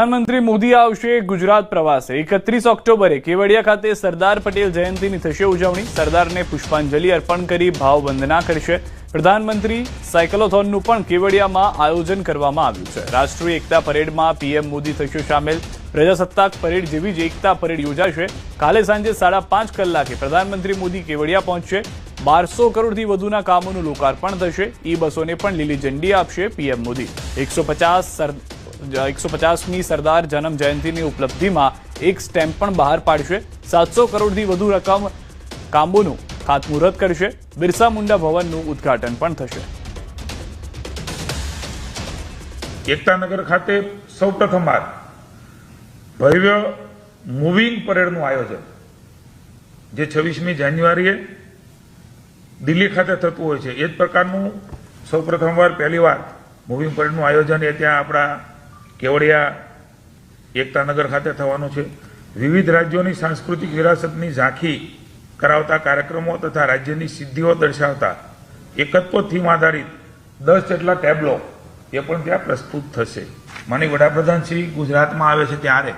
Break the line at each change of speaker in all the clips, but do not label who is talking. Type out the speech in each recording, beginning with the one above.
પ્રધાનમંત્રી મોદી આવશે ગુજરાત પ્રવાસે। 31 ઓક્ટોબરે કેવડિયા ખાતે સરદાર પટેલ જયંતિની થશે ઉજવણી। સરદારને પુષ્પાંજલિ અર્પણ કરી ભાવવંદના કરશે। પ્રધાનમંત્રી સાયક્લોથોનનું પણ કેવડિયામાં આયોજન કરવામાં આવ્યું છે। રાષ્ટ્રીય એકતા પરેડમાં પીએમ મોદી થશે સામેલ। પ્રજાસત્તાક પરેડ જેવી જ એકતા પરેડ યોજાશે। કાલે સાંજે 5:30 કલાકે પ્રધાનમંત્રી મોદી કેવડિયા પહોંચશે। 1200 કરોડથી વધુના કામોનું લોકાર્પણ થશે। ઈ બસોને પણ લીલી ઝંડી આપશે પીએમ મોદી। 150મી સરદાર જન્મ જયંતિની ઉપલબ્ધિમાં એક સ્ટેમ્પ પણ બહાર પાડશે। 700 કરોડથી વધુ રકમ કામોનું ખાતમુહૂર્ત કરશે। બિરસા મુંડા ભવનનું ઉદ્ઘાટન પણ થશે।
એકતાનગર ખાતે સૌપ્રથમવાર ભવ્ય મૂવિંગ પરેડનું આયોજન જે 26મી જાન્યુઆરીએ દિલ્હી ખાતે થતું હોય છે, એ જ પ્રકારનું સૌપ્રથમવાર પહેલીવાર મૂવિંગ પરેડનું આયોજન એ ત્યાં આપણા કેવડિયા એકતાનગર ખાતે થવાનું છે। વિવિધ રાજ્યોની સાંસ્કૃતિક વિરાસતની ઝાંખી કરાવતા કાર્યક્રમો તથા રાજ્યની સિદ્ધિઓ દર્શાવતા એકત્વ થીમ આધારિત 10 જેટલા ટેબ્લો એ પણ ત્યાં પ્રસ્તુત થશે। માનનીય વડાપ્રધાન શ્રી ગુજરાતમાં આવે છે ત્યારે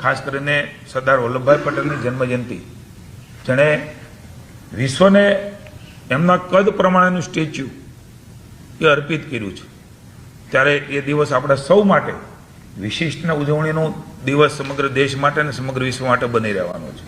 ખાસ કરીને સરદાર વલ્લભભાઈ પટેલની જન્મજયંતિ, જેણે વિશ્વને એમના કદ પ્રમાણેનું સ્ટેચ્યુ એ અર્પિત કર્યું છે, ત્યારે એ દિવસ આપણા સૌ માટે વિશિષ્ટ ઉજવણીનો દિવસ સમગ્ર દેશ માટે અને સમગ્ર વિશ્વ માટે બની રહેવાનો છે।